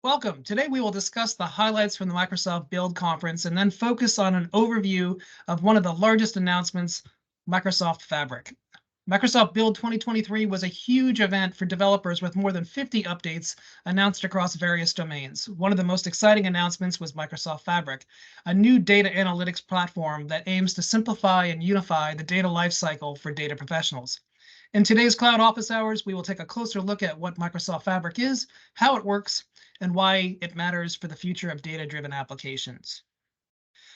Welcome. Today we will discuss the highlights from the Microsoft Build conference and then focus on an overview of one of the largest announcements, Microsoft Fabric. Microsoft Build 2023 was a huge event for developers with more than 50 updates announced across various domains. One of the most exciting announcements was Microsoft Fabric, a new data analytics platform that aims to simplify and unify the data lifecycle for data professionals. In today's Cloud Office Hours, we will take a closer look at what Microsoft Fabric is, how it works, and why it matters for the future of data-driven applications.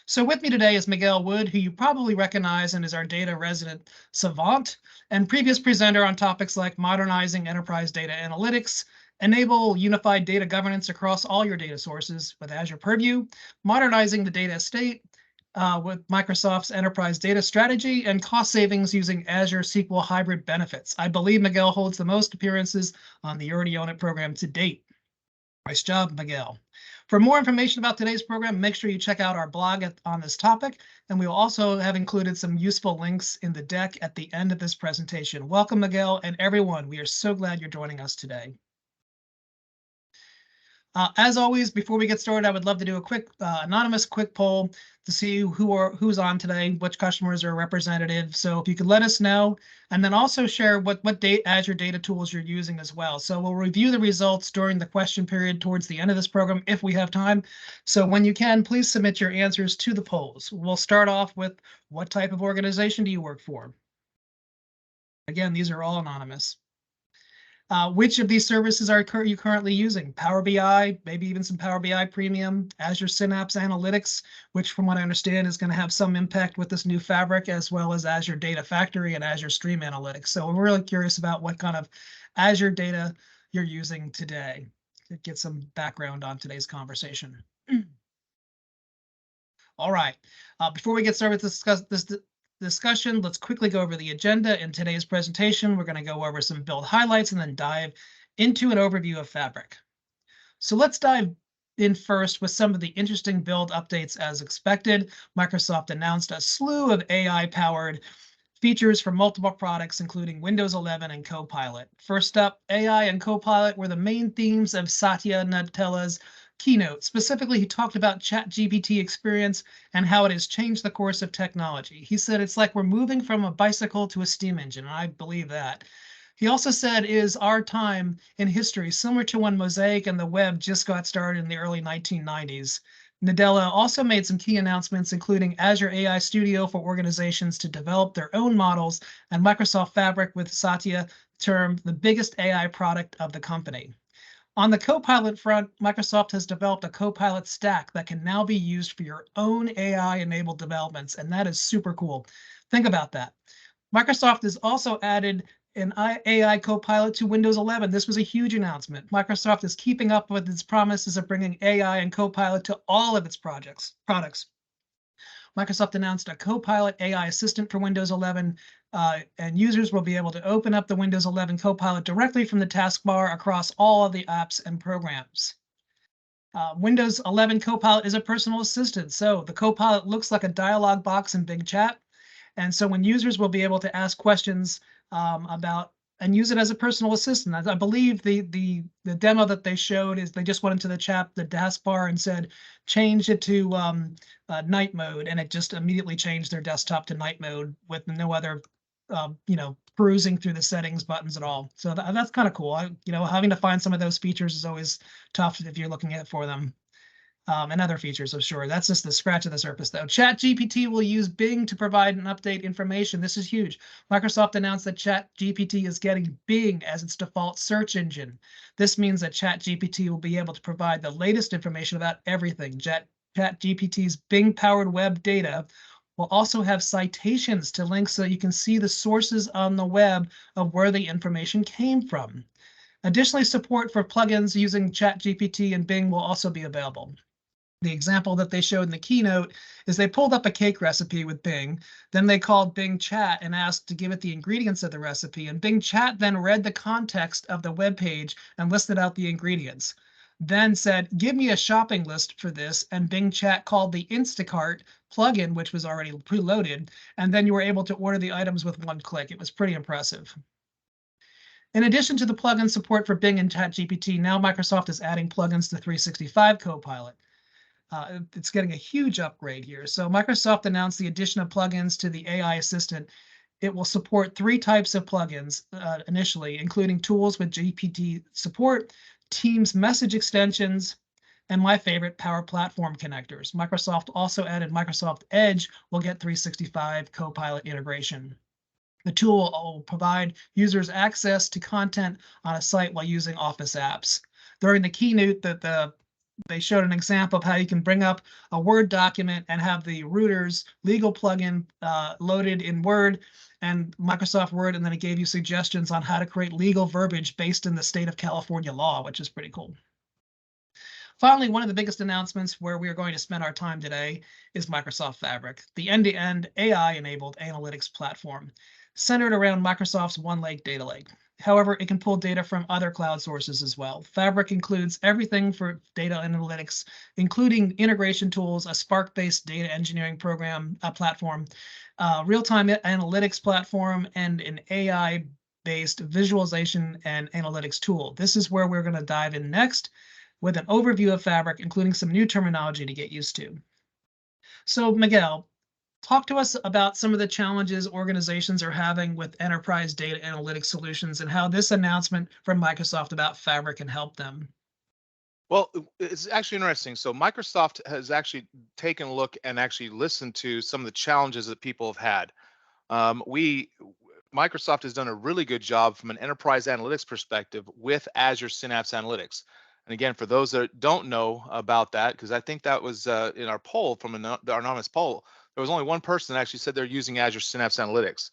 So with me today is Miguel Wood, who you probably recognize and is our data resident savant and previous presenter on topics like modernizing enterprise data analytics, enable unified data governance across all your data sources with Azure Purview, modernizing the data estate, with Microsoft's enterprise data strategy, and cost savings using Azure SQL hybrid benefits. I believe Miguel holds the most appearances on the You Already Own It program to date. Nice job, Miguel. For more information about today's program, make sure you check out our blog on this topic, and we will also have included some useful links in the deck at the end of this presentation. Welcome, Miguel, and everyone. We are so glad you're joining us today. As always, before we get started, I would love to do a quick anonymous quick poll to see who's on today, which customers are representative. So if you could let us know, and then also share what Azure data tools you're using as well. So we'll review the results during the question period towards the end of this program if we have time. So when you can, please submit your answers to the polls. We'll start off with, what type of organization do you work for? Again, these are all anonymous. Which of these services are you currently using? Power BI, maybe even some Power BI Premium, Azure Synapse Analytics, which from what I understand is going to have some impact with this new Fabric, as well as Azure Data Factory and Azure Stream Analytics. So we're really curious about what kind of Azure data you're using today to get some background on today's conversation. All right, before we get started with this discussion, let's quickly go over the agenda. In today's presentation, we're going to go over some build highlights and then dive into an overview of Fabric. So let's dive in first with some of the interesting build updates. As expected, Microsoft announced a slew of AI-powered features for multiple products, including Windows 11 and Copilot. First up, AI and Copilot were the main themes of Satya Nadella's keynote. Specifically, he talked about ChatGPT experience and how it has changed the course of technology. He said it's like we're moving from a bicycle to a steam engine, and I believe that. He also said it is our time in history, similar to when Mosaic and the web just got started in the early 1990s. Nadella also made some key announcements, including Azure AI Studio for organizations to develop their own models, and Microsoft Fabric, with Satya termed the biggest AI product of the company. On the Copilot front, Microsoft has developed a Copilot stack that can now be used for your own AI-enabled developments, and that is super cool. Think about that. Microsoft has also added an AI Copilot to Windows 11. This was a huge announcement. Microsoft is keeping up with its promises of bringing AI and Copilot to all of its products. Microsoft announced a Copilot AI assistant for Windows 11, and users will be able to open up the Windows 11 Copilot directly from the taskbar across all of the apps and programs. Windows 11 Copilot is a personal assistant, so the Copilot looks like a dialog box in Bing Chat, and so when users will be able to ask questions about and use it as a personal assistant. I believe the demo that they showed is they just went into the taskbar and said, change it to night mode, and it just immediately changed their desktop to night mode with no other, perusing through the settings buttons at all. So that's kind of cool. Having to find some of those features is always tough if you're looking for them. And other features, I'm sure. That's just the scratch of the surface, though. ChatGPT will use Bing to provide and update information. This is huge. Microsoft announced that ChatGPT is getting Bing as its default search engine. This means that ChatGPT will be able to provide the latest information about everything. ChatGPT's Bing-powered web data will also have citations to links so you can see the sources on the web of where the information came from. Additionally, support for plugins using ChatGPT and Bing will also be available. The example that they showed in the keynote is they pulled up a cake recipe with Bing. Then they called Bing Chat and asked to give it the ingredients of the recipe. And Bing Chat then read the context of the web page and listed out the ingredients. Then said, give me a shopping list for this. And Bing Chat called the Instacart plugin, which was already preloaded. And then you were able to order the items with one click. It was pretty impressive. In addition to the plugin support for Bing and ChatGPT, now Microsoft is adding plugins to 365 Copilot. It's getting a huge upgrade here. So Microsoft announced the addition of plugins to the AI assistant. It will support 3 types of plugins initially, including tools with GPT support, Teams message extensions, and my favorite, Power Platform connectors. Microsoft also added Microsoft Edge will get 365 Copilot integration. The tool will provide users access to content on a site while using Office apps. During the keynote, they showed an example of how you can bring up a Word document and have the Reuters legal plugin loaded in Word and Microsoft Word, and then it gave you suggestions on how to create legal verbiage based in the state of California law, which is pretty cool. Finally, one of the biggest announcements where we are going to spend our time today is Microsoft Fabric, the end-to-end AI-enabled analytics platform centered around Microsoft's OneLake data lake. However, it can pull data from other cloud sources as well. Fabric includes everything for data analytics, including integration tools, a Spark-based data engineering platform, real-time analytics platform, and an AI-based visualization and analytics tool. This is where we're going to dive in next with an overview of Fabric, including some new terminology to get used to. So, Miguel, talk to us about some of the challenges organizations are having with enterprise data analytics solutions and how this announcement from Microsoft about Fabric can help them. Well, it's actually interesting. So Microsoft has actually taken a look and actually listened to some of the challenges that people have had. Microsoft has done a really good job from an enterprise analytics perspective with Azure Synapse Analytics. And again, for those that don't know about that, because I think that was in our poll from our anonymous poll, there was only one person that actually said they're using Azure Synapse Analytics.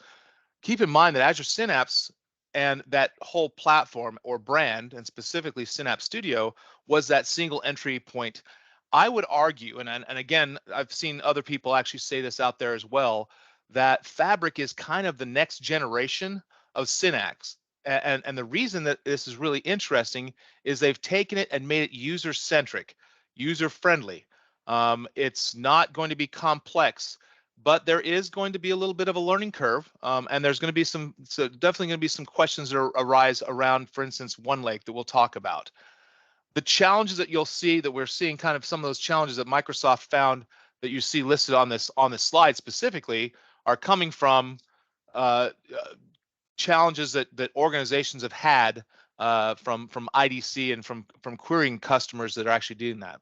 Keep in mind that Azure Synapse and that whole platform or brand, and specifically Synapse Studio, was that single entry point. I would argue, and again, I've seen other people actually say this out there as well, that Fabric is kind of the next generation of Synapse. And the reason that this is really interesting is they've taken it and made it user-centric, user-friendly. It's not going to be complex, but there is going to be a little bit of a learning curve, and there's going to be definitely going to be some questions that arise around, for instance, OneLake that we'll talk about. The challenges that you'll see, that we're seeing kind of some of those challenges that Microsoft found that you see listed on this slide specifically are coming from challenges that organizations have had from IDC and from querying customers that are actually doing that.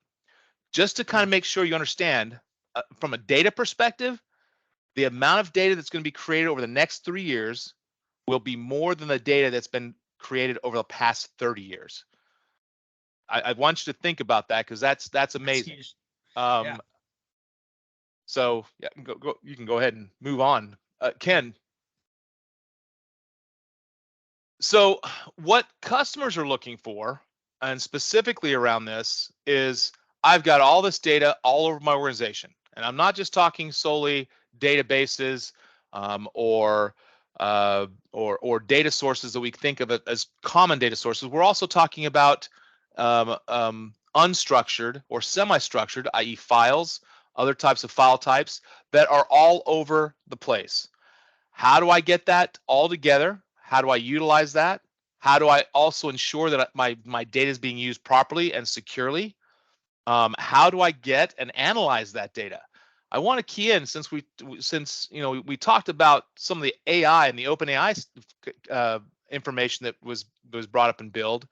Just to kind of make sure you understand, from a data perspective, the amount of data that's going to be created over the next 3 years will be more than the data that's been created over the past 30 years. I want you to think about that, because that's amazing. Yeah. So yeah, you can go ahead and move on, Ken. So what customers are looking for, and specifically around this, is I've got all this data all over my organization, and I'm not just talking solely databases or data sources that we think of as common data sources. We're also talking about unstructured or semi-structured, i.e. files, other types of file types that are all over the place. How do I get that all together? How do I utilize that? How do I also ensure that my data is being used properly and securely? How do I get and analyze that data? I want to key in, since we talked about some of the AI and the OpenAI information that was brought up in Build.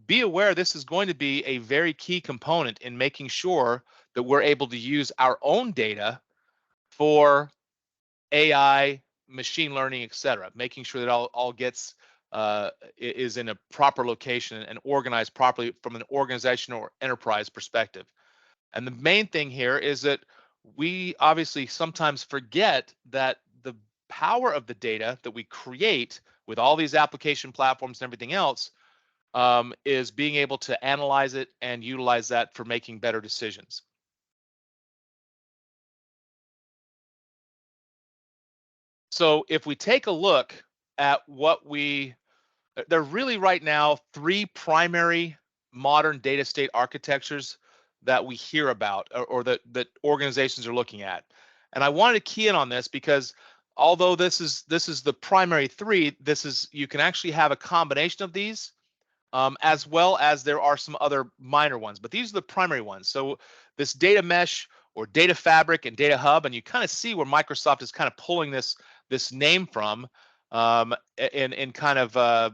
Be aware this is going to be a very key component in making sure that we're able to use our own data for AI, machine learning, etc. Making sure that all gets is in a proper location and organized properly from an organization or enterprise perspective. And the main thing here is that we obviously sometimes forget that the power of the data that we create with all these application platforms and everything else is being able to analyze it and utilize that for making better decisions. So if we take a look at there are really right now 3 primary modern data state architectures that we hear about, or that organizations are looking at. And I wanted to key in on this because although this is the primary three, you can actually have a combination of these, as well as there are some other minor ones, but these are the primary ones. So this data mesh or data fabric and data hub, and you kind of see where Microsoft is kind of pulling this name from, in kind of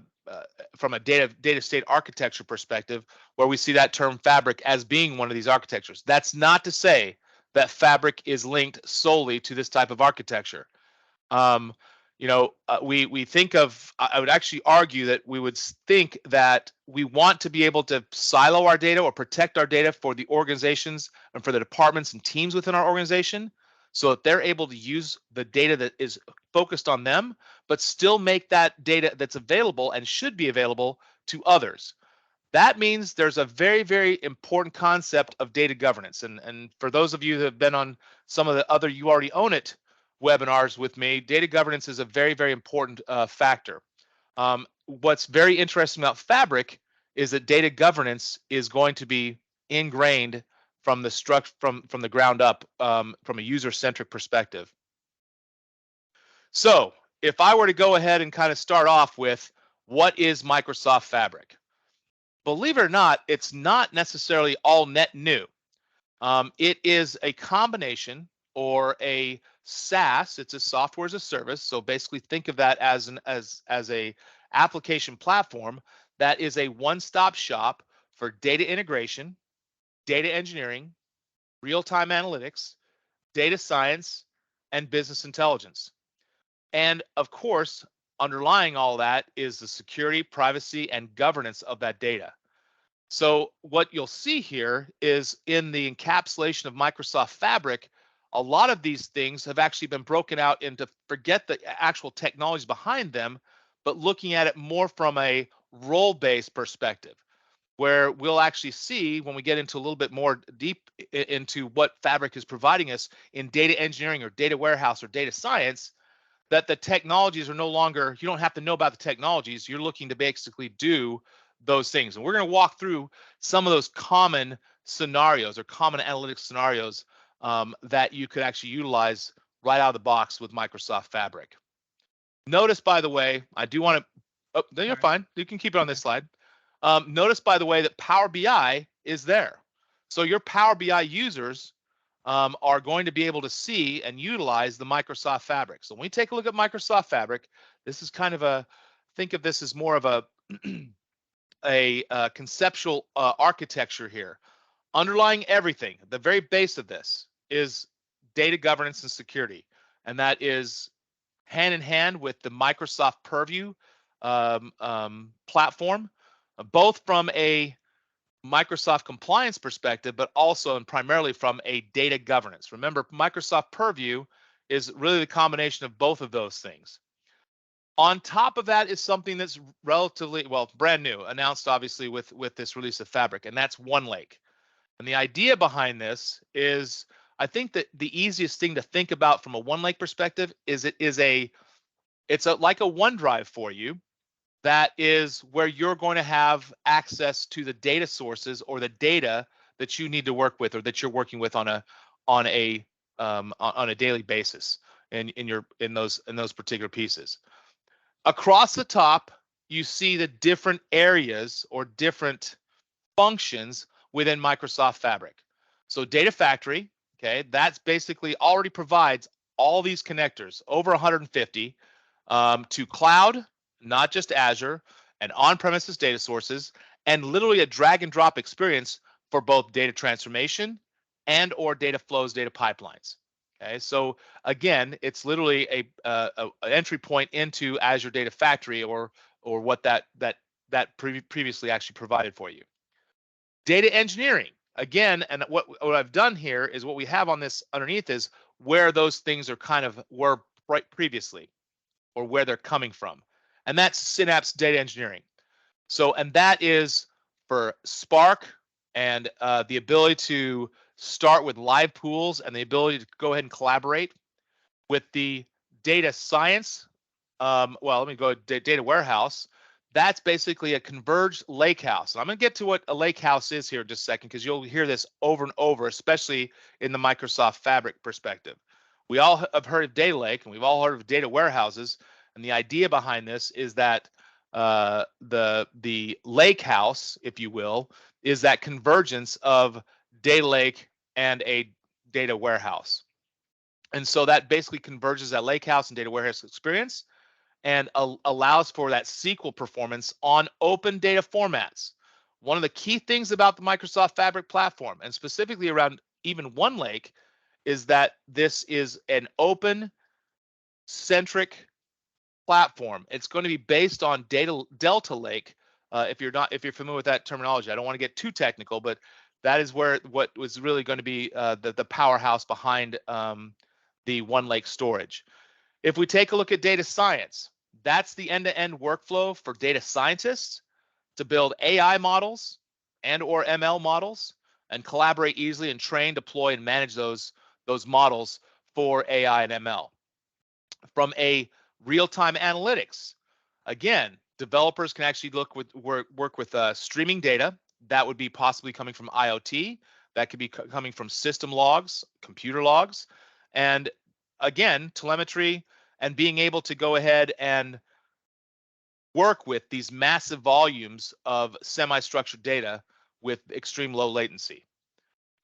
from a data state architecture perspective, where we see that term fabric as being one of these architectures. That's not to say that fabric is linked solely to this type of architecture. Um, we think of, I would actually argue that we would think that we want to be able to silo our data or protect our data for the organizations and for the departments and teams within our organization, so that they're able to use the data that is focused on them, but still make that data that's available and should be available to others. That means there's a very, very important concept of data governance. And for those of you that have been on some of the other You Already Own It webinars with me, data governance is a very, very important factor. What's very interesting about Fabric is that data governance is going to be ingrained from the from the ground up, from a user-centric perspective. So if I were to go ahead and kind of start off with what is Microsoft Fabric? Believe it or not, it's not necessarily all net new. It is a combination or a SaaS. It's a software as a service. So basically, think of that as a application platform that is a one-stop shop for data integration, data engineering, real-time analytics, data science, and business intelligence. And of course, underlying all that is the security, privacy, and governance of that data. So what you'll see here is in the encapsulation of Microsoft Fabric, a lot of these things have actually been broken out into, forget the actual technologies behind them, but looking at it more from a role-based perspective, where we'll actually see when we get into a little bit more deep into what Fabric is providing us in data engineering or data warehouse or data science, that the technologies are no longer, you don't have to know about the technologies, you're looking to basically do those things. And we're going to walk through some of those common scenarios or common analytics scenarios that you could actually utilize right out of the box with Microsoft Fabric. Notice, by the way, I do want to, oh, then you're fine. You can keep it on this slide. Notice, by the way, that Power BI is there. So your Power BI users are going to be able to see and utilize the Microsoft Fabric. So when we take a look at Microsoft Fabric, this is kind of a, think of this as more of a conceptual architecture here. Underlying everything, the very base of this is data governance and security, and that is hand in hand with the Microsoft Purview platform, both from a Microsoft compliance perspective, but also and primarily from a data governance. Remember, Microsoft Purview is really the combination of both of those things. On top of that is something that's relatively, well, brand new, announced obviously with this release of Fabric, and that's OneLake. And the idea behind this is, I think that the easiest thing to think about from a OneLake perspective is it's like a OneDrive for you. That is where you're going to have access to the data sources or the data that you need to work with or that you're working with on a daily basis in those particular pieces. Across the top, you see the different areas or different functions within Microsoft Fabric. So Data Factory, okay, that's basically already provides all these connectors, over 150, to cloud, not just Azure, and on-premises data sources, and literally a drag and drop experience for both data transformation and or data flows, data pipelines. Okay, so again, it's literally an entry point into Azure Data Factory or what that previously actually provided for you. Data engineering, again, and what I've done here is what we have on this underneath is where those things are kind of were previously or where they're coming from. And that's Synapse Data Engineering. So, and that is for Spark and the ability to start with live pools and the ability to go ahead and collaborate with the data science. Well, let me go data warehouse. That's basically a converged lakehouse. And I'm going to get to what a lakehouse is here in just a second, because you'll hear this over and over, especially in the Microsoft Fabric perspective, We all have heard of data lake, and we've all heard of data warehouses. And the idea behind this is that the lake house, if you will, is that convergence of data lake and a data warehouse. And so that basically converges that lake house and data warehouse experience and allows for that SQL performance on open data formats. One of the key things about the Microsoft Fabric platform, and specifically around even OneLake, is that this is an open centric platform. It's going to be based on Delta Lake. If you're familiar with that terminology, I don't want to get too technical, but that is where what was really going to be the powerhouse behind the OneLake storage. If we take a look at data science, that's the end-to-end workflow for data scientists to build AI models and or ML models and collaborate easily and train, deploy, and manage those models for AI and ML. From a real-time analytics, again, developers can actually work with streaming data that would be possibly coming from IoT, that could be coming from system logs, computer logs, and again, telemetry, and being able to go ahead and work with these massive volumes of semi-structured data with extreme low latency.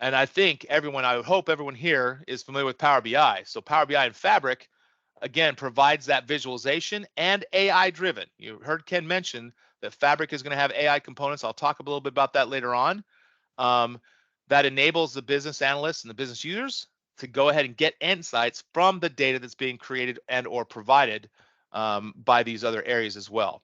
And I would hope everyone here is familiar with Power BI. So Power BI and Fabric, again, provides that visualization and AI driven. You heard Ken mention that Fabric is going to have AI components. I'll talk a little bit about that later on. That enables the business analysts and the business users to go ahead and get insights from the data that's being created and or provided by these other areas as well.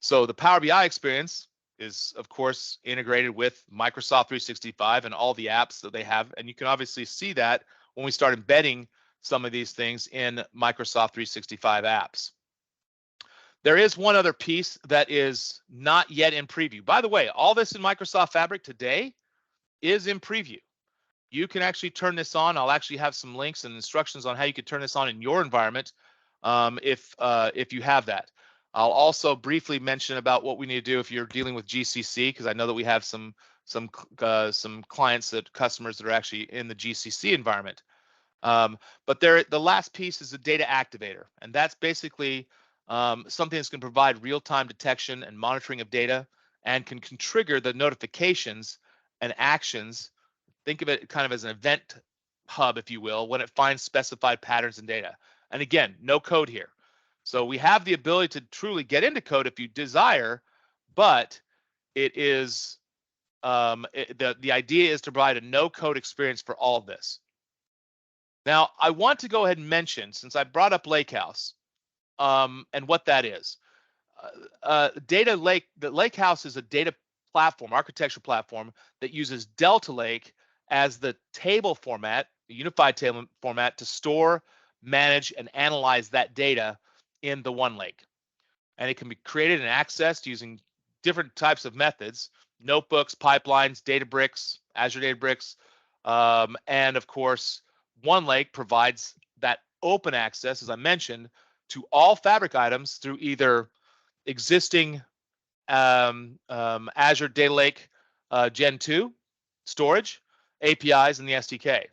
So the Power BI experience is, of course, integrated with Microsoft 365 and all the apps that they have. And you can obviously see that when we start embedding some of these things in Microsoft 365 apps. There is one other piece that is not yet in preview. By the way, all this in Microsoft Fabric today is in preview. You can actually turn this on. I'll actually have some links and instructions on how you could turn this on in your environment if you have that. I'll also briefly mention about what we need to do if you're dealing with GCC, because I know that we have some clients, customers that are actually in the GCC environment. But the last piece is the data activator, and that's basically something that's going to provide real-time detection and monitoring of data and can trigger the notifications and actions. Think of it kind of as an event hub, if you will, when it finds specified patterns in data. And again, no code here. So we have the ability to truly get into code if you desire, but it is the idea is to provide a no code experience for all of this. Now, I want to go ahead and mention, since I brought up Lakehouse and what that is. The Lakehouse is a data platform, architecture platform that uses Delta Lake as the table format, the unified table format to store, manage, and analyze that data in the OneLake. And it can be created and accessed using different types of methods: notebooks, pipelines, Databricks, Azure Databricks, and of course, OneLake provides that open access, as I mentioned, to all Fabric items through either existing Azure Data Lake Gen 2 storage, APIs, and the SDK.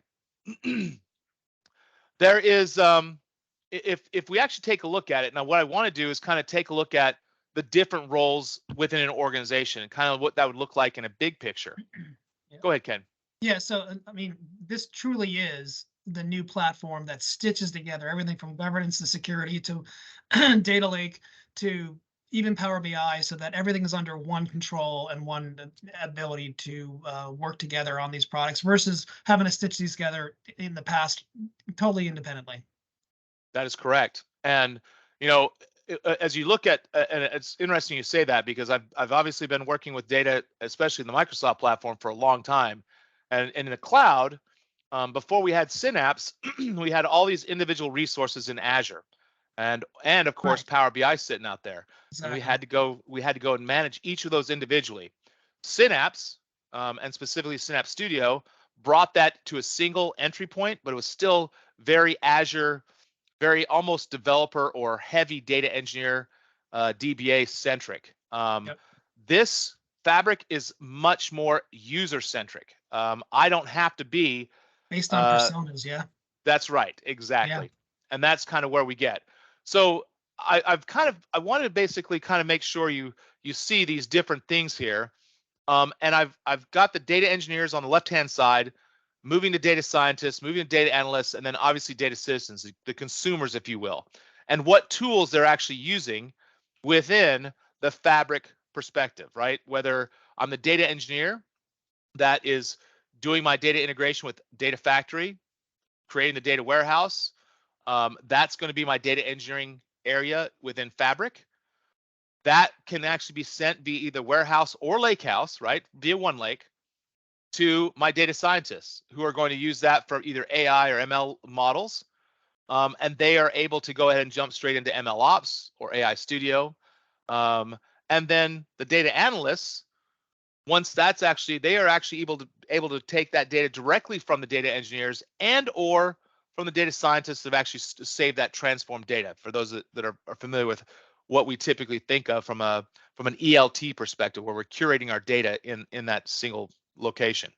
There is, if we actually take a look at it, now what I want to do is kind of take a look at the different roles within an organization and kind of what that would look like in a big picture. Yeah. Go ahead, Ken. Yeah, so I mean, this truly is the new platform that stitches together everything from governance to security to data lake to even Power BI, so that everything is under one control and one ability to work together on these products versus having to stitch these together in the past totally independently. That is correct. And, you know, as you look at, and it's interesting you say that, because I've obviously been working with data, especially in the Microsoft platform, for a long time. And in the cloud, before we had Synapse, we had all these individual resources in Azure, and of course, right, Power BI sitting out there. Exactly. And we had to go and manage each of those individually. Synapse, and specifically Synapse Studio, brought that to a single entry point, but it was still very Azure, very almost developer or heavy data engineer, DBA centric. Yep. This Fabric is much more user centric. I don't have to be based on personas, yeah. That's right, exactly. And that's kind of where we get. So I wanted to basically kind of make sure you see these different things here. And I've got the data engineers on the left-hand side, moving to data scientists, moving to data analysts, and then obviously data citizens, the consumers, if you will, and what tools they're actually using within the Fabric perspective, right? Whether I'm the data engineer that is doing my data integration with Data Factory, creating the data warehouse, that's going to be my data engineering area within Fabric. That can actually be sent via either warehouse or lakehouse, right? Via OneLake to my data scientists who are going to use that for either AI or ML models. And they are able to go ahead and jump straight into ML Ops or AI Studio. And then the data analysts, once that's actually, they are actually able to take that data directly from the data engineers and or from the data scientists that have actually saved that transformed data. For those that are familiar with what we typically think of from an ELT perspective, where we're curating our data in that single location.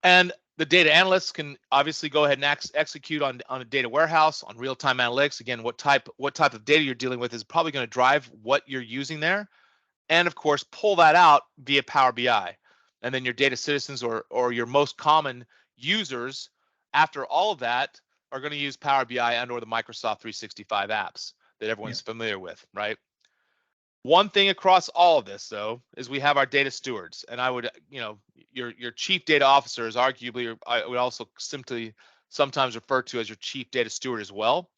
And the data analysts can obviously go ahead and execute on a data warehouse, on real-time analytics. Again, what type of data you're dealing with is probably going to drive what you're using there. And of course, pull that out via Power BI. And then your data citizens or your most common users after all of that are going to use Power BI and or the Microsoft 365 apps that everyone's familiar with, right? One thing across all of this, though, is we have our data stewards. And I would, your chief data officer is arguably, I would also simply sometimes refer to as your chief data steward as well.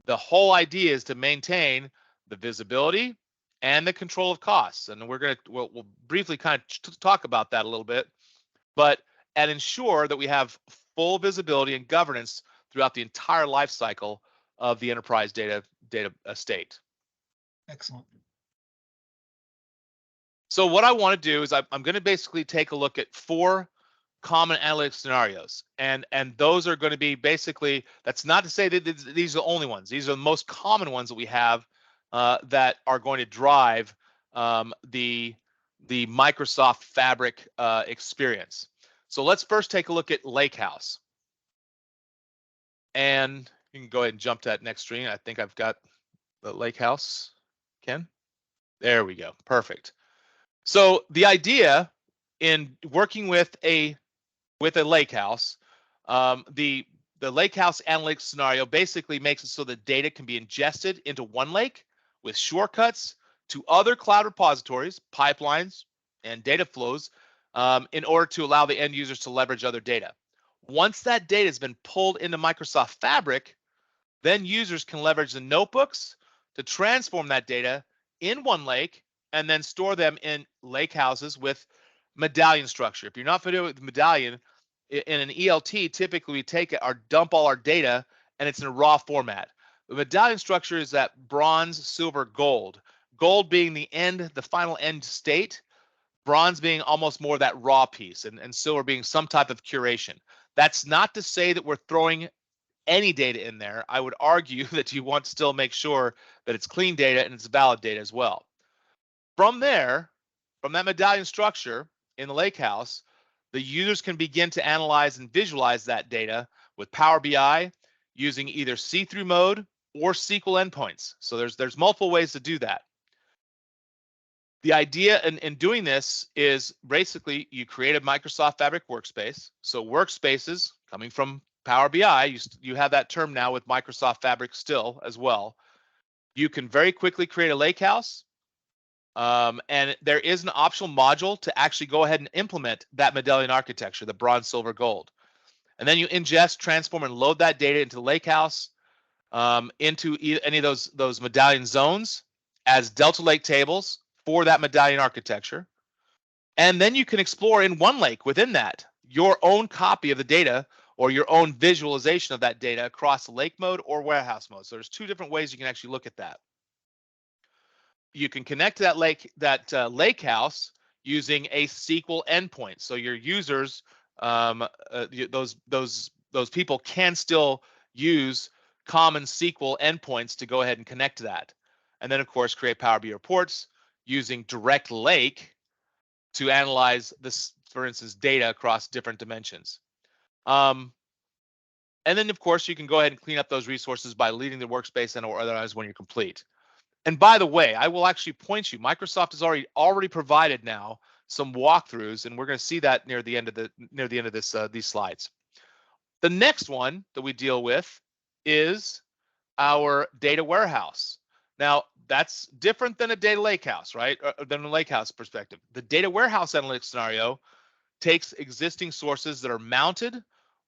The whole idea is to maintain the visibility and the control of costs. And we'll briefly kind of talk about that a little bit, and ensure that we have full visibility and governance throughout the entire life cycle of the enterprise data estate. Excellent. So what I want to do is I'm going to basically take a look at 4 common analytics scenarios, and those are going to be basically, that's not to say that these are the only ones. These are the most common ones that we have that are going to drive the Microsoft Fabric experience. So let's first take a look at Lakehouse, and you can go ahead and jump to that next screen. I think I've got the Lakehouse. Ken, there we go, perfect. So the idea in working with a lakehouse, the lakehouse analytics scenario basically makes it so that data can be ingested into OneLake with shortcuts to other cloud repositories, pipelines, and data flows in order to allow the end users to leverage other data. Once that data has been pulled into Microsoft Fabric, then users can leverage the notebooks to transform that data in OneLake and then store them in lake houses with medallion structure. If you're not familiar with medallion, in an ELT, typically we take dump all our data and it's in a raw format. The medallion structure is that bronze, silver, gold. Gold being the final end state, bronze being almost more that raw piece, and silver being some type of curation. That's not to say that we're throwing any data in there. I would argue that you want to still make sure that it's clean data and it's valid data as well. From there, from that medallion structure in the lakehouse, the users can begin to analyze and visualize that data with Power BI using either see-through mode or SQL endpoints. So there's multiple ways to do that. The idea in doing this is basically you create a Microsoft Fabric workspace. So workspaces coming from Power BI, you have that term now with Microsoft Fabric still as well. You can very quickly create a lakehouse. And there is an optional module to actually go ahead and implement that medallion architecture, the bronze, silver, gold. And then you ingest, transform, and load that data into the lakehouse, into any of those medallion zones as Delta Lake tables for that medallion architecture. And then you can explore in OneLake within that your own copy of the data or your own visualization of that data across lake mode or warehouse mode. So there's 2 different ways you can actually look at that. You can connect to that lake house using a SQL endpoint. So your users, those people can still use common SQL endpoints to go ahead and connect to that. And then of course create Power BI reports using Direct Lake to analyze this, for instance, data across different dimensions. And then, of course, you can go ahead and clean up those resources by leaving the workspace and or otherwise when you're complete. And by the way, I will actually point you. Microsoft has already provided now some walkthroughs, and we're going to see that near the end of this these slides. The next one that we deal with is our data warehouse. Now, that's different than a data lakehouse, right? Than a lakehouse perspective. The data warehouse analytics scenario takes existing sources that are mounted,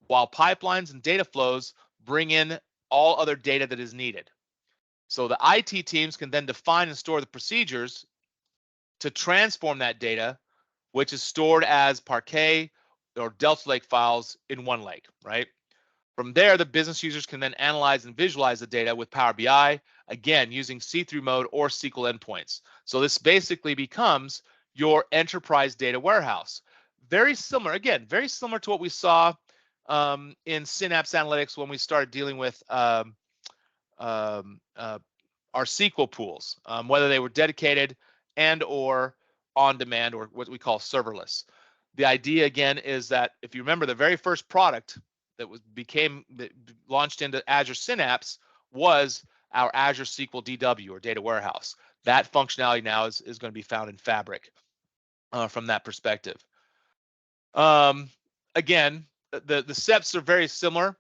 while pipelines and data flows bring in all other data that is needed. So the IT teams can then define and store the procedures to transform that data, which is stored as Parquet or Delta Lake files in one lake, right? From there, the business users can then analyze and visualize the data with Power BI, again, using see-through mode or SQL endpoints. So this basically becomes your enterprise data warehouse. Very similar, again, very similar to what we saw in Synapse Analytics when we started dealing with our SQL pools, whether they were dedicated and or on demand or what we call serverless. The idea again is that if you remember the very first product that launched into Azure Synapse was our Azure SQL DW or data warehouse. That functionality now is going to be found in Fabric from that perspective. Again, the steps are very similar.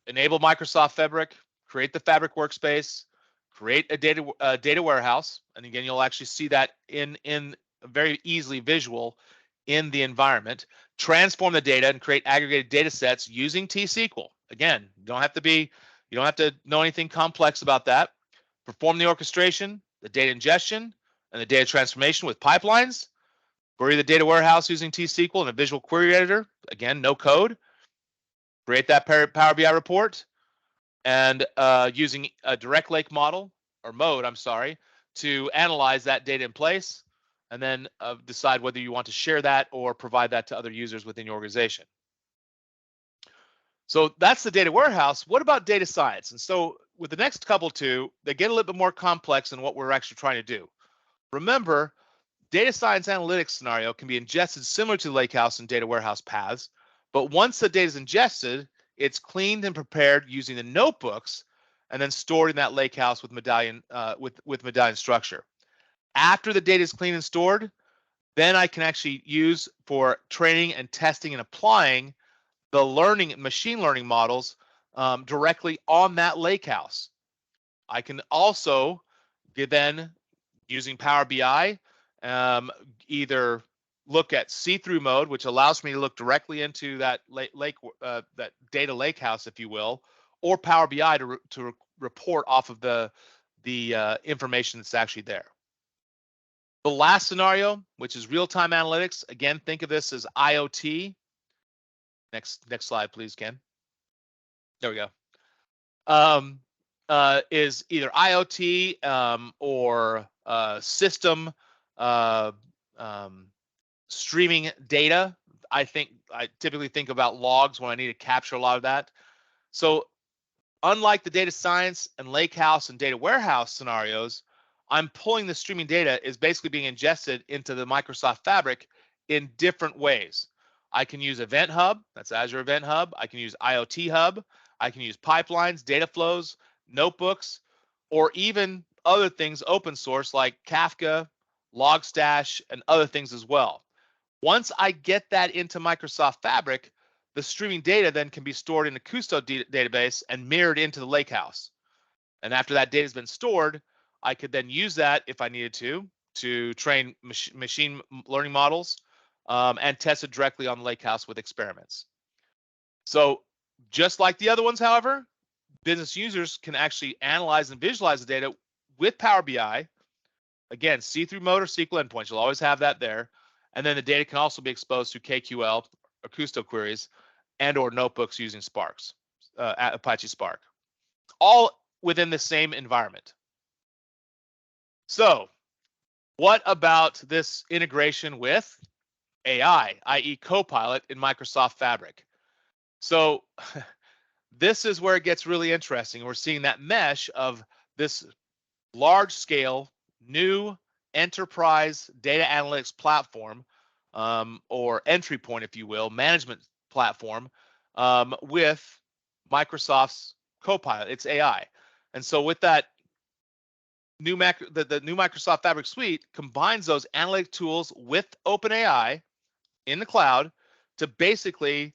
Enable Microsoft Fabric, create the Fabric workspace, create a data warehouse, and again, you'll actually see that in very easily visual in the environment. Transform the data and create aggregated data sets using T-SQL. Again, you don't have to know anything complex about that. Perform the orchestration, the data ingestion, and the data transformation with pipelines. Query the data warehouse using T-SQL and a visual query editor. Again, no code. Create that Power BI report, and using a direct lake model or mode, I'm sorry, to analyze that data in place, and then decide whether you want to share that or provide that to other users within your organization. So that's the data warehouse. What about data science? And so with the next couple two, they get a little bit more complex than what we're actually trying to do. Remember, data science analytics scenario can be ingested similar to the lakehouse and data warehouse paths, but once the data is ingested, it's cleaned and prepared using the notebooks and then stored in that lakehouse with medallion medallion structure. After the data is cleaned and stored, then I can actually use for training and testing and applying the machine learning models directly on that lakehouse. I can also then, using Power BI, either look at see-through mode, which allows me to look directly into that that data lakehouse, if you will, or Power BI to report off of the information that's actually there. The last scenario, which is real-time analytics, again, think of this as IoT. Next slide, please, Ken. There we go. Is either IoT or system streaming data. I typically think about logs when I need to capture a lot of that. So unlike the data science and lakehouse and data warehouse scenarios, I'm pulling the streaming data is basically being ingested into the Microsoft Fabric in different ways. I can use Event Hub, that's Azure Event Hub. I can use IoT Hub. I can use pipelines, data flows, notebooks, or even other things open source like Kafka, Logstash, and other things as well. Once I get that into Microsoft Fabric, the streaming data then can be stored in a Custo database and mirrored into the lakehouse. And after that data has been stored, I could then use that if I needed to train machine learning models and test it directly on the lakehouse with experiments. So just like the other ones, however, business users can actually analyze and visualize the data with Power BI. Again, see-through mode or SQL endpoints, you'll always have that there. And then the data can also be exposed to KQL or Custo queries and or notebooks using Sparks, Apache Spark, all within the same environment. So what about this integration with AI, i.e. Copilot in Microsoft Fabric? So this is where it gets really interesting. We're seeing that mesh of this large scale new enterprise data analytics platform or entry point, if you will, management platform with Microsoft's Copilot. It's AI. And so with that new the new Microsoft Fabric Suite combines those analytic tools with OpenAI in the cloud to basically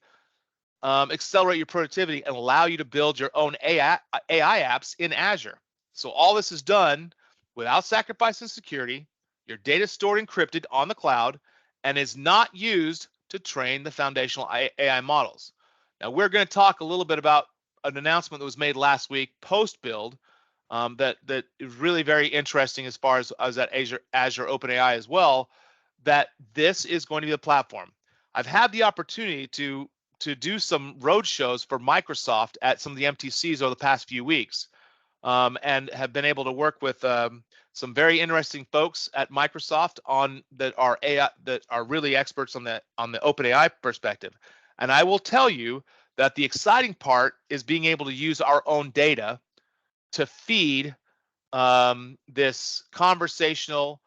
accelerate your productivity and allow you to build your own AI apps in Azure. So all this is done without sacrificing security. Your data is stored encrypted on the cloud and is not used to train the foundational AI models. Now we're going to talk a little bit about an announcement that was made last week post-build that is really very interesting as far as that Azure OpenAI as well, that this is going to be the platform. I've had the opportunity to do some road shows for Microsoft at some of the MTCs over the past few weeks, and have been able to work with some very interesting folks at Microsoft that are really experts on the OpenAI perspective. And I will tell you that the exciting part is being able to use our own data to feed this conversational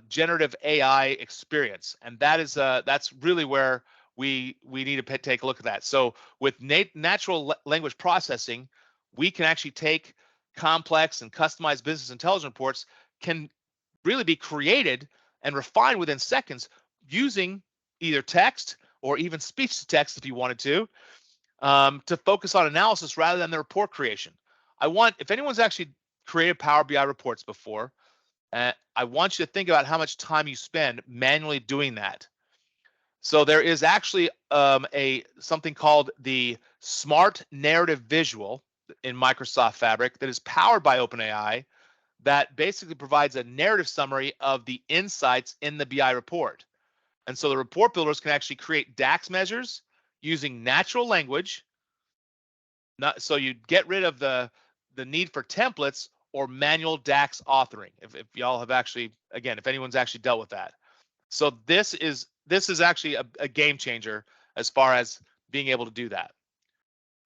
generative AI experience, and that's really where we need to take a look at that. So with natural language processing, we can actually take complex and customized business intelligence reports, can really be created and refined within seconds using either text or even speech to text if you wanted to focus on analysis rather than the report creation. If anyone's actually created Power BI reports before, I want you to think about how much time you spend manually doing that. So there is actually something called the Smart Narrative Visual in Microsoft Fabric that is powered by OpenAI that basically provides a narrative summary of the insights in the BI report. And so the report builders can actually create DAX measures using natural language. So you get rid of the need for templates or manual DAX authoring. If y'all have actually, again, if anyone's actually dealt with that. So this is actually a game changer as far as being able to do that.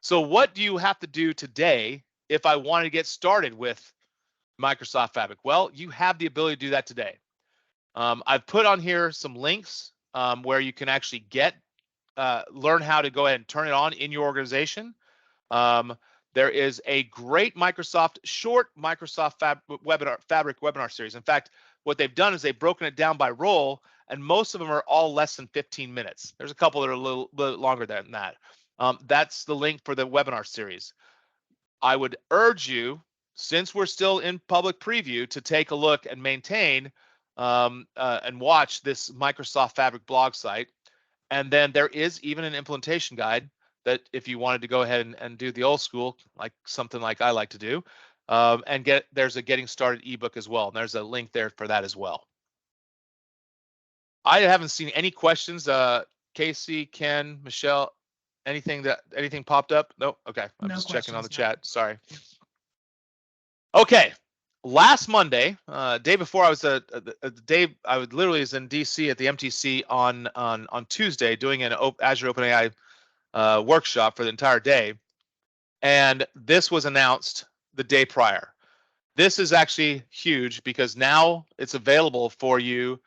So what do you have to do today if I wanted to get started with Microsoft Fabric? Well, you have the ability to do that today. I've put on here some links where you can actually learn how to go ahead and turn it on in your organization. There is a great short Microsoft Fabric webinar series. In fact, what they've done is they've broken it down by role, and most of them are all less than 15 minutes. There's a couple that are a little longer than that. That's the link for the webinar series. I would urge you, since we're still in public preview, to take a look and maintain and watch this Microsoft Fabric blog site. And then there is even an implementation guide that if you wanted to go ahead and do the old school, like something like I like to do, there's a getting started ebook as well. And there's a link there for that as well. I haven't seen any questions. Casey, Ken, Michelle, anything popped up? Nope. Okay. I'm just checking on the chat. Sorry. Okay. Last Monday, day before I was literally was in DC at the MTC on Tuesday doing an Azure OpenAI workshop for the entire day, and this was announced the day prior. This is actually huge because now it's available for you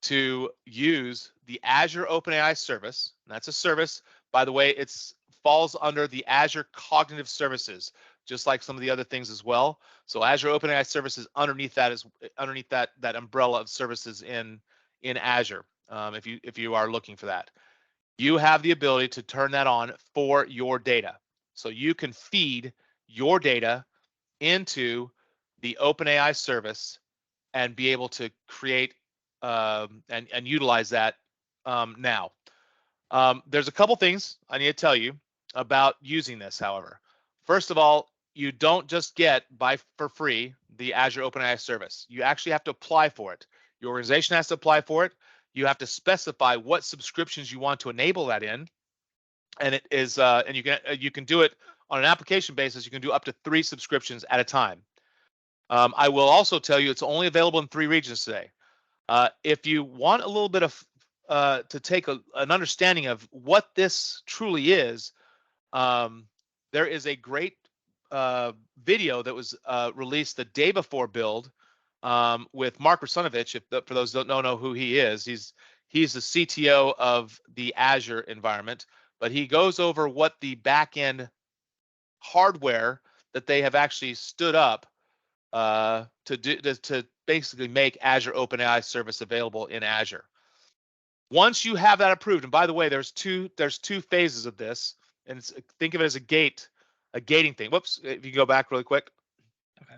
to use the Azure OpenAI service. That's a service, by the way. It falls under the Azure Cognitive Services, just like some of the other things as well. So Azure OpenAI services underneath that umbrella of services in Azure. If you are looking for that, you have the ability to turn that on for your data. So you can feed your data into the OpenAI service and be able to create and utilize that now. There's a couple things I need to tell you about using this, however. First of all, you don't just get for free the Azure OpenAI service. You actually have to apply for it. Your organization has to apply for it. You have to specify what subscriptions you want to enable that in, and it is and you can do it on an application basis. You can do up to 3 subscriptions at a time. I will also tell you it's only available in 3 regions today. If you want a little bit of to take an understanding of what this truly is, there is a great video that was released the day before build with Mark Rusunovich. For those who don't know who he is, he's the CTO of the Azure environment, but he goes over what the back end hardware that they have actually stood up to basically make Azure OpenAI service available in Azure. Once you have that approved, and by the way, there's two phases of this, and think of it as a gating thing. Whoops, if you go back really quick. Okay.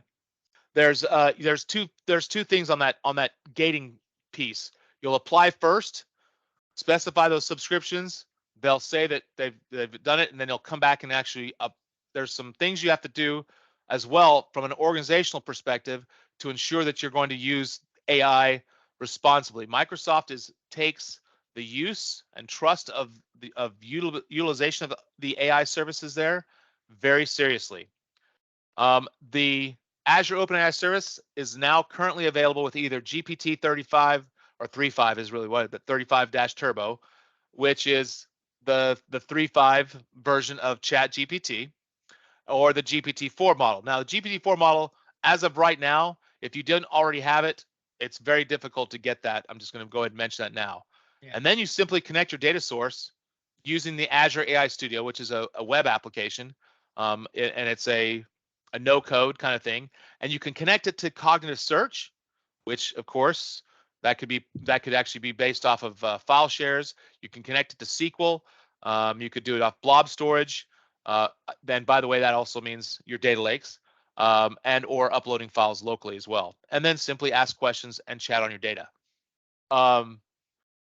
There's two things on that gating piece. You'll apply first, specify those subscriptions. They'll say that they've done it, and then they'll come back and actually there's some things you have to do as well from an organizational perspective to ensure that you're going to use AI responsibly. Microsoft takes the use and trust of utilization of the AI services there very seriously. The Azure OpenAI service is now currently available with either GPT 35 or 3.5 is really what the 35-turbo, which is the 3.5 version of ChatGPT, or the GPT-4 model. Now, the GPT-4 model, as of right now, if you didn't already have it, it's very difficult to get that. I'm just going to go ahead and mention that now. Yeah. And then you simply connect your data source using the Azure AI Studio, which is a web application, and it's a no-code kind of thing. And you can connect it to cognitive search, which, of course, that could actually be based off of file shares. You can connect it to SQL. You could do it off blob storage. Then, by the way, that also means your data lakes, and or uploading files locally as well. And then simply ask questions and chat on your data.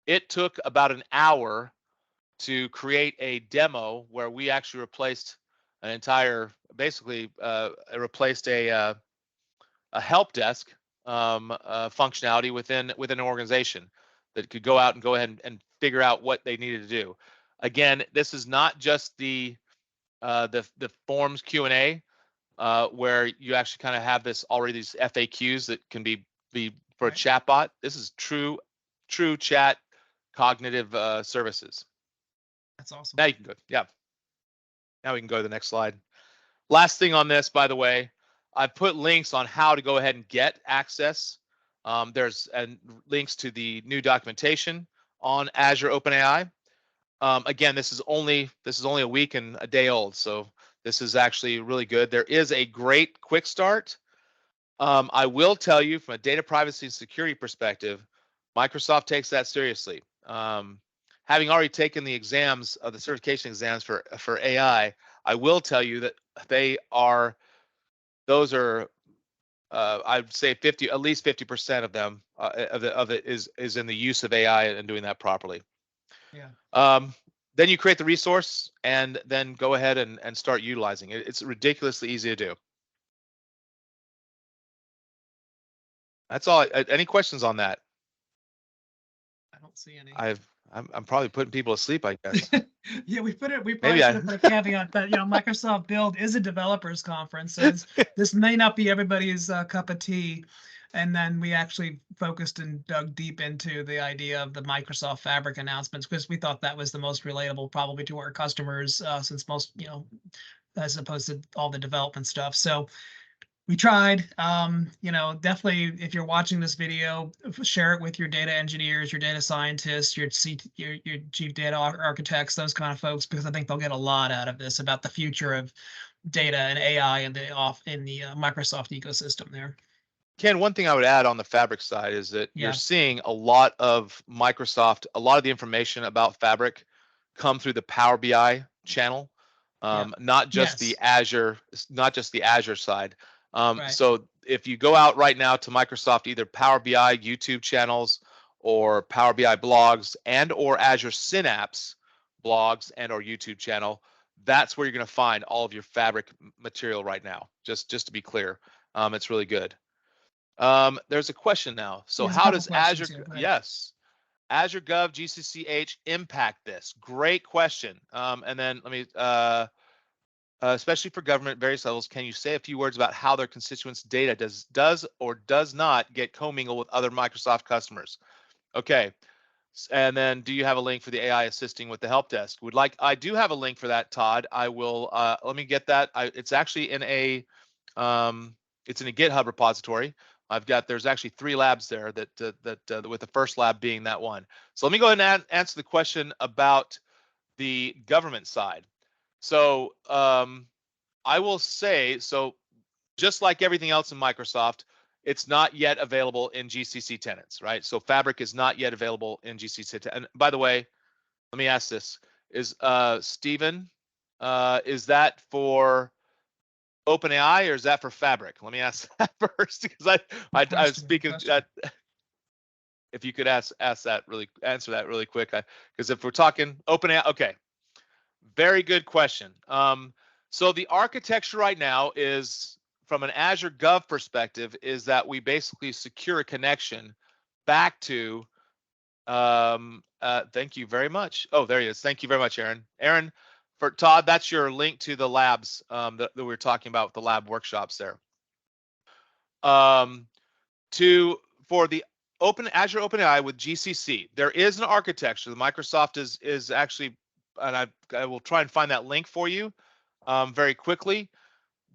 It took about an hour to create a demo where we actually replaced an entire, basically replaced a help desk functionality within an organization that could go out and go ahead and figure out what they needed to do. Again, this is not just the forms Q&A where you actually kind of have these FAQs that can be for a chatbot. This is true chat cognitive services. That's awesome. Now you can go. Yeah. Now we can go to the next slide. Last thing on this, by the way, I put links on how to go ahead and get access. There's links to the new documentation on Azure OpenAI. Again, this is only a week and a day old, so this is actually really good. There is a great quick start. I will tell you, from a data privacy and security perspective, Microsoft takes that seriously. Having already taken the exams of the certification exams for AI, I will tell you that those are I'd say at least 50% of them of it is in the use of AI and doing that properly. Yeah. Then you create the resource and then go ahead and start utilizing it. It's ridiculously easy to do. That's all. Any questions on that? I don't see any. I'm probably putting people to sleep, I guess. Yeah, we probably should have put a caveat that, Microsoft Build is a developers conference, so this may not be everybody's cup of tea. And then we actually focused and dug deep into the idea of the Microsoft Fabric announcements, because we thought that was the most relatable probably to our customers, since most, as opposed to all the development stuff. So we tried. Definitely, if you're watching this video, share it with your data engineers, your data scientists, your chief data architects, those kind of folks, because I think they'll get a lot out of this about the future of data and AI in the Microsoft ecosystem there. Ken, one thing I would add on the Fabric side is that you're seeing a lot of Microsoft, a lot of the information about Fabric come through the Power BI channel, not just the Azure side. So if you go out right now to Microsoft, either Power BI YouTube channels or Power BI blogs and or Azure Synapse blogs and or YouTube channel, that's where you're going to find all of your Fabric material right now. Just to be clear, it's really good. There's a question now. So how does Azure, Azure Gov GCCH impact this? Great question. And then let me, especially for government at various levels, can you say a few words about how their constituents' data does or does not get commingled with other Microsoft customers? Okay. And then, do you have a link for the AI assisting with the help desk? I do have a link for that, Todd. I will. Let me get that. It's actually in a GitHub repository. There's actually 3 labs there that with the first lab being that one. So let me go ahead and answer the question about the government side. So I will say, so just like everything else in Microsoft, it's not yet available in GCC tenants, right? So Fabric is not yet available in GCC tenants. And by the way, let me ask this: is Stephen, is that for OpenAI or is that for Fabric? Let me ask that first, because I was speaking. If you could answer that really quick, because if we're talking OpenAI, okay, very good question. So the architecture right now is, from an Azure Gov perspective, is that we basically secure a connection back to. Thank you very much. Oh, there he is. Thank you very much, Aaron. Aaron, for Todd, that's your link to the labs that we were talking about, the lab workshops there. For the Azure OpenAI with GCC, there is an architecture. The Microsoft is actually, and I will try and find that link for you very quickly,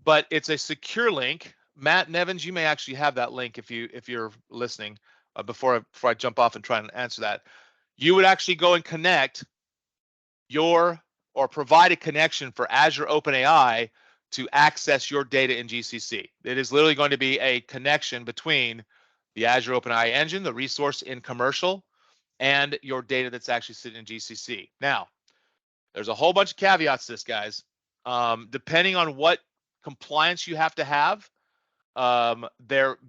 but it's a secure link. Matt Nevins, you may actually have that link if you're listening. Before I jump off and try and answer that, you would actually go and connect or provide a connection for Azure OpenAI to access your data in GCC. It is literally going to be a connection between the Azure OpenAI engine, the resource in commercial, and your data that's actually sitting in GCC. Now, there's a whole bunch of caveats to this, guys. Depending on what compliance you have to have,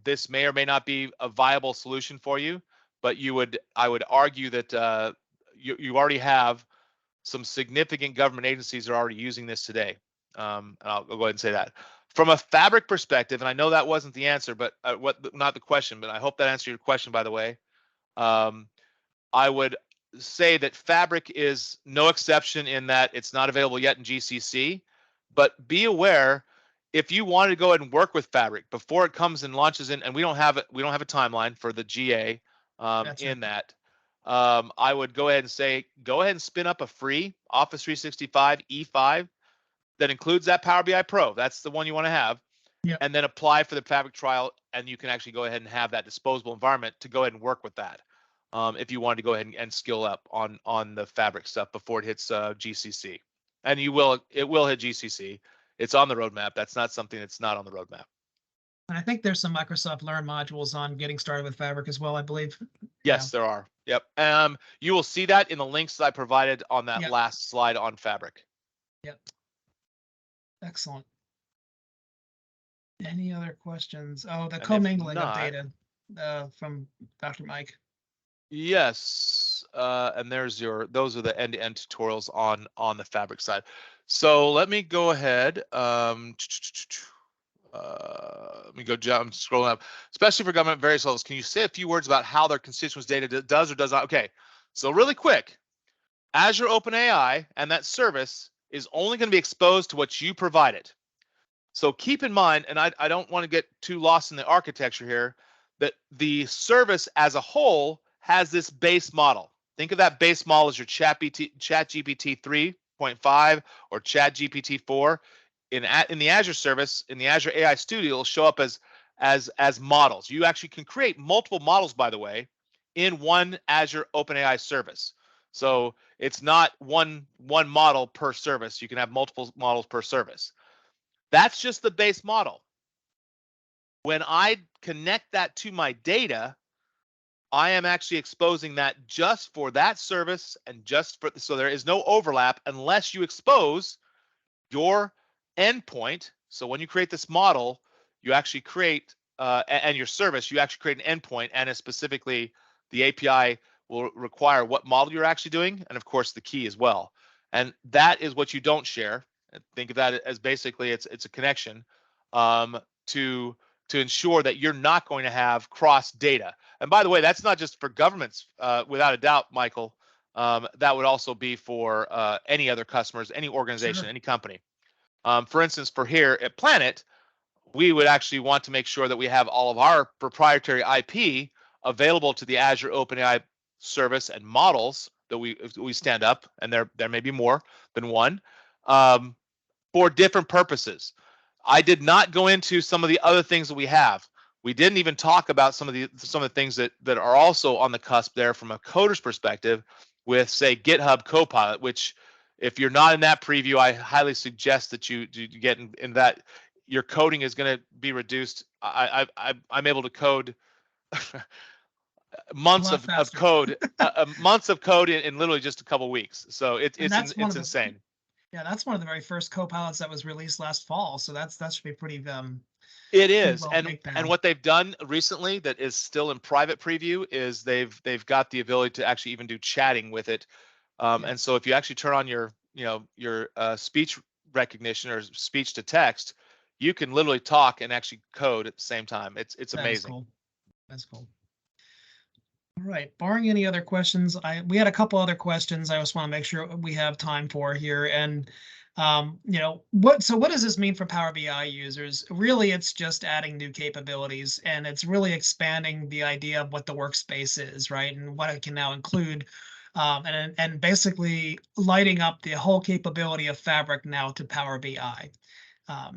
this may or may not be a viable solution for you, but I would argue that you already have some significant government agencies are already using this today. And I'll go ahead and say that. From a Fabric perspective, and I know that wasn't the answer, but not the question, but I hope that answered your question, by the way. I would say that Fabric is no exception in that it's not available yet in GCC, but be aware, if you wanted to go ahead and work with Fabric before it comes and launches in, and we don't have a timeline for the GA in that. I would go ahead and say, go ahead and spin up a free Office 365 E5 that includes that Power BI Pro. That's the one you want to have. Yep. And then apply for the Fabric trial, and you can actually go ahead and have that disposable environment to go ahead and work with that. If you wanted to go ahead and skill up on the Fabric stuff before it hits GCC. And it will hit GCC. It's on the roadmap. That's not something that's not on the roadmap. And I think there's some Microsoft Learn modules on getting started with Fabric as well, I believe. Yes, there are. Yep. You will see that in the links that I provided on that last slide on Fabric. Yep. Excellent. Any other questions? Oh, the commingling of data from Dr. Mike. Yes, and those are the end-to-end tutorials on the Fabric side. So let me go ahead. Let me go jump, scrolling up. Especially for government various levels, can you say a few words about how their constituents data does or does not? Okay, so really quick, Azure OpenAI and that service is only going to be exposed to what you provided. So keep in mind, and I don't want to get too lost in the architecture here, that the service as a whole has this base model. Think of that base model as your ChatGPT 3.5 or ChatGPT 4. In the Azure service, in the Azure AI Studio, it'll show up as models. You actually can create multiple models, by the way, in one Azure OpenAI service. So it's not one model per service. You can have multiple models per service. That's just the base model. When I connect that to my data, I am actually exposing that just for that service and so there is no overlap unless you expose your endpoint. So when you create this model, you actually create and your service, you actually create an endpoint, and specifically the API will require what model you're actually doing, and of course the key as well. And that is what you don't share. Think of that as basically it's a connection to ensure that you're not going to have cross data. And by the way, that's not just for governments, without a doubt, Michael. That would also be for any other customers, any organization, any company. For instance, for here at Planet, we would actually want to make sure that we have all of our proprietary IP available to the Azure OpenAI service and models that we stand up, and there may be more than one, for different purposes. I did not go into some of the other things that we have. We didn't even talk about some of the things that are also on the cusp there from a coder's perspective with, say, GitHub Copilot, which If you're not in that preview, I highly suggest that you get in that. Your coding is going to be reduced. I'm able to code months of code, months of code in literally just a couple weeks. So it's insane. Yeah, that's one of the very first Copilots that was released last fall. So that should be pretty. It is, well and what they've done recently that is still in private preview is they've got the ability to actually even do chatting with it. And so if you actually turn on your speech recognition or speech to text, you can literally talk and actually code at the same time. It's amazing. Cool. That's cool. All right. Barring any other questions, we had a couple other questions I just want to make sure we have time for here. And what does this mean for Power BI users? Really, it's just adding new capabilities, and it's really expanding the idea of what the workspace is, right? And what it can now include. And basically lighting up the whole capability of Fabric now to Power BI.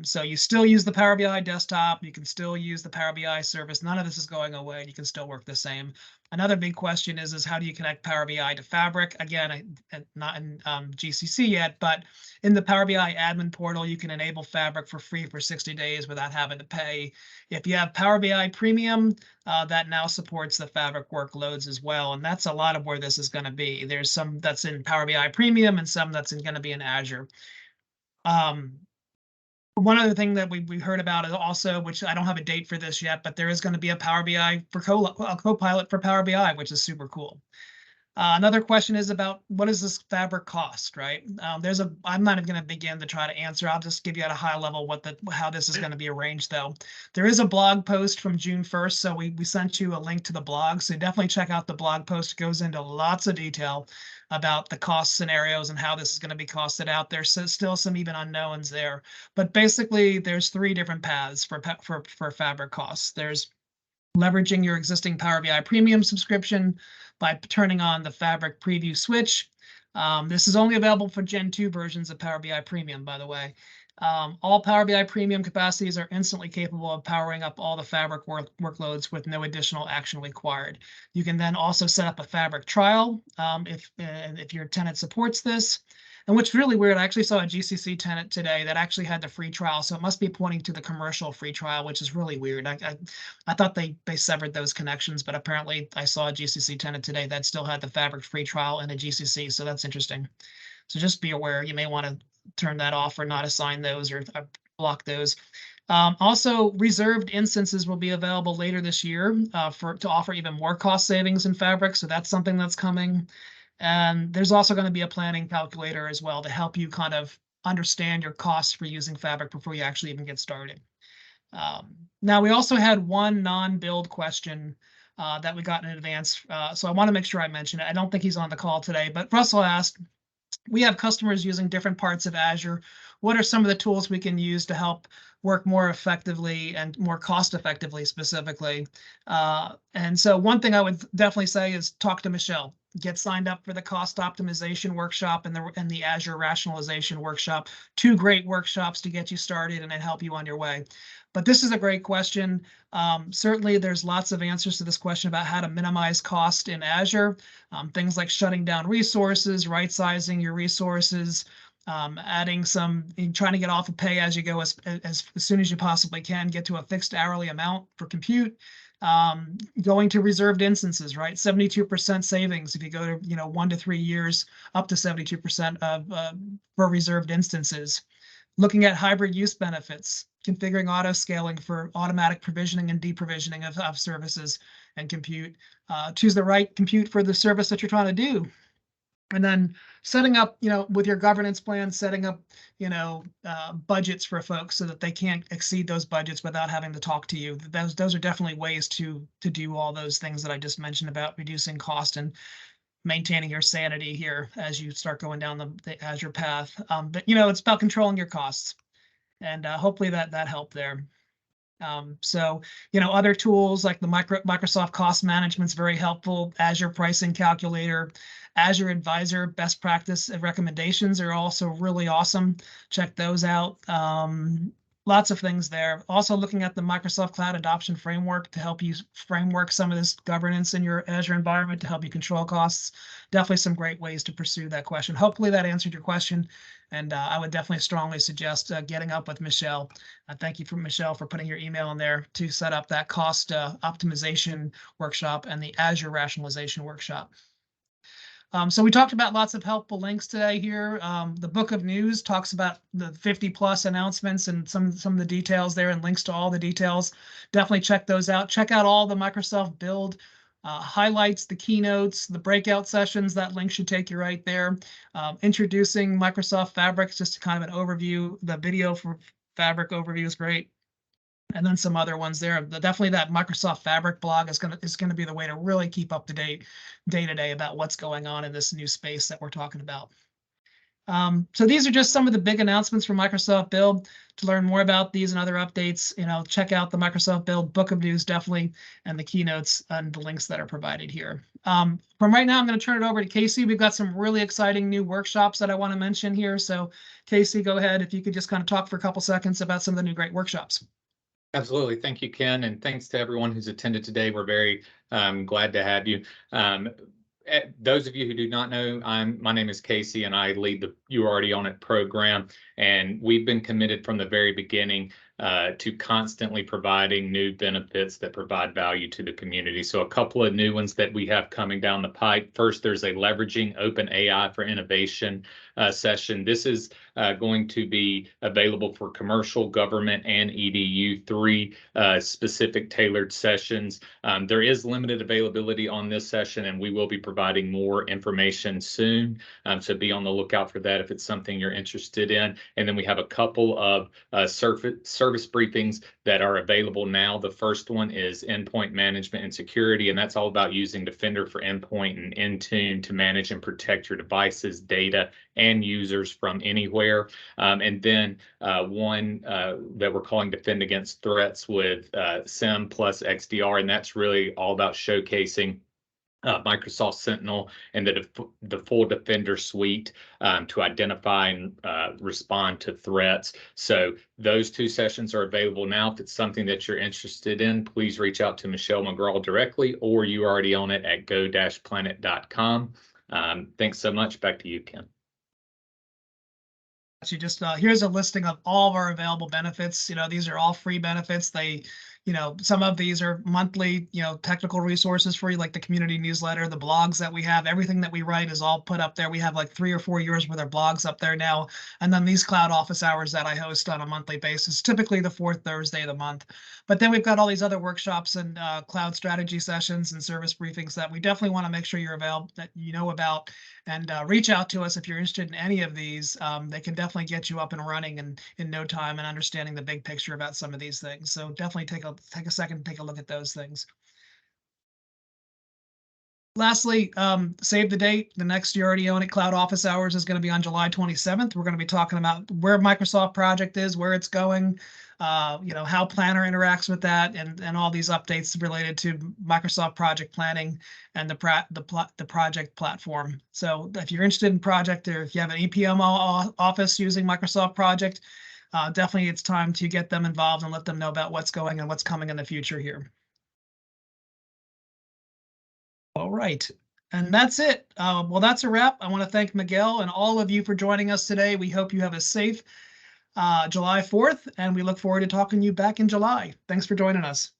So you still use the Power BI desktop. You can still use the Power BI service. None of this is going away. You can still work the same. Another big question is how do you connect Power BI to Fabric? Again, not in GCC yet, but in the Power BI admin portal, you can enable Fabric for free for 60 days without having to pay. If you have Power BI Premium, that now supports the Fabric workloads as well. And that's a lot of where this is going to be. There's some that's in Power BI Premium and some that's going to be in Azure. One other thing that we heard about is also, which I don't have a date for this yet, but there is going to be a Power BI for Copilot for Power BI, which is super cool. Another question is about what does this Fabric cost, right? I'm not even going to begin to try to answer. I'll just give you at a high level how this is going to be arranged, though. There is a blog post from June 1st, so we sent you a link to the blog. So definitely check out the blog post. It goes into lots of detail about the cost scenarios and how this is going to be costed out. There's still some even unknowns there, but basically there's 3 different paths for Fabric costs. There's leveraging your existing Power BI Premium subscription by turning on the Fabric preview switch. This is only available for Gen 2 versions of Power BI Premium, by the way. All Power BI Premium capacities are instantly capable of powering up all the Fabric workloads with no additional action required. You can then also set up a Fabric trial if your tenant supports this. And what's really weird, I actually saw a GCC tenant today that actually had the free trial, so it must be pointing to the commercial free trial, which is really weird. I thought they severed those connections, but apparently I saw a GCC tenant today that still had the Fabric free trial in a GCC, so that's interesting. So just be aware, you may want to turn that off or not assign those or block those. Also, reserved instances will be available later this year to offer even more cost savings in Fabric, so that's something that's coming. And there's also going to be a planning calculator as well to help you kind of understand your costs for using Fabric before you actually even get started. Now, we also had one non-build question that we got in advance, so I want to make sure I mention it. I don't think he's on the call today, but Russell asked, we have customers using different parts of Azure. What are some of the tools we can use to help work more effectively and more cost effectively specifically? And so one thing I would definitely say is talk to Michelle. Get signed up for the cost optimization workshop and the Azure rationalization workshop. 2 great workshops to get you started and then help you on your way. But this is a great question. Certainly, there's lots of answers to this question about how to minimize cost in Azure. Things like shutting down resources, right-sizing your resources, adding trying to get off of pay as you go as soon as you possibly can, get to a fixed hourly amount for compute. Going to reserved instances, right? 72% savings if you go to 1 to 3 years, up to 72% for reserved instances. Looking at hybrid use benefits, configuring auto scaling for automatic provisioning and deprovisioning of services and compute. Choose the right compute for the service that you're trying to do. And then setting up, with your governance plan, setting up, budgets for folks so that they can't exceed those budgets without having to talk to you. Those are definitely ways to do all those things that I just mentioned about reducing cost and maintaining your sanity here as you start going down the Azure path. But it's about controlling your costs, and hopefully that helped there. So other tools like the Microsoft Cost Management is very helpful. Azure Pricing Calculator, Azure Advisor best practice recommendations are also really awesome. Check those out. Lots of things there. Also looking at the Microsoft Cloud Adoption Framework to help you framework some of this governance in your Azure environment to help you control costs. Definitely some great ways to pursue that question. Hopefully that answered your question. And I would definitely strongly suggest getting up with Michelle. Thank you, Michelle, for putting your email in there to set up that cost optimization workshop and the Azure rationalization workshop. So we talked about lots of helpful links today here. The book of news talks about the 50+ announcements and some of the details there and links to all the details. Definitely check those out. Check out all the Microsoft Build highlights, the keynotes, the breakout sessions. That link should take you right there. Introducing Microsoft Fabric, just kind of an overview. The video for Fabric overview is great. And then some other ones there. Definitely that Microsoft Fabric blog is gonna be the way to really keep up to date day to day about what's going on in this new space that we're talking about. So these are just some of the big announcements from Microsoft Build. To learn more about these and other updates, check out the Microsoft Build book of news definitely, and the keynotes and the links that are provided here. From right now, I'm going to turn it over to Casey. We've got some really exciting new workshops that I want to mention here. So Casey, go ahead. If you could just kind of talk for a couple seconds about some of the new great workshops. Absolutely. Thank you, Ken. And thanks to everyone who's attended today. We're very glad to have you. Those of you who do not know, my name is Casey, and I lead the YouAlreadyOwnIt program. And we've been committed from the very beginning to constantly providing new benefits that provide value to the community. So a couple of new ones that we have coming down the pipe. First, there's a Leveraging Open AI for Innovation session. This is going to be available for commercial, government, and EDU, 3 specific tailored sessions. There is limited availability on this session, and we will be providing more information soon. So be on the lookout for that if it's something you're interested in. And then we have a couple of service briefings that are available now. The first one is Endpoint Management and Security, and that's all about using Defender for Endpoint and Intune to manage and protect your devices, data, and users from anywhere. And then one that we're calling Defend Against Threats with SIEM plus XDR, and that's really all about showcasing Microsoft Sentinel and the full Defender suite to identify and respond to threats. So those 2 sessions are available now. If it's something that you're interested in, please reach out to Michelle McGraw directly, or you already own it at go-planet.com. Thanks so much. Back to you, Ken. Actually, just here's a listing of all of our available benefits. These are all free benefits. They, some of these are monthly, technical resources for you, like the community newsletter, the blogs that we have. Everything that we write is all put up there. We have like 3 or 4 years worth of blogs up there now. And then these cloud office hours that I host on a monthly basis, typically the 4th Thursday of the month. But then we've got all these other workshops and cloud strategy sessions and service briefings that we definitely want to make sure you're available, that you know about, and reach out to us if you're interested in any of these. They can definitely get you up and running in no time and understanding the big picture about some of these things. So definitely take a second and take a look at those things. Lastly, save the date. The next You Already Own It Cloud Office Hours is going to be on July 27th. We're going to be talking about where Microsoft Project is, where it's going, how Planner interacts with that, and all these updates related to Microsoft Project Planning and the project platform. So if you're interested in Project, or if you have an EPM office using Microsoft Project, definitely it's time to get them involved and let them know about what's going and what's coming in the future here. All right, and that's it. Well, that's a wrap. I want to thank Miguel and all of you for joining us today. We hope you have a safe July 4th, and we look forward to talking to you back in July. Thanks for joining us.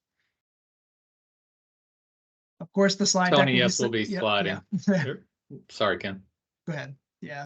Of course, the slide deck. Tony, yes, we'll be sliding. Yeah. Sorry, Ken. Go ahead. Yeah.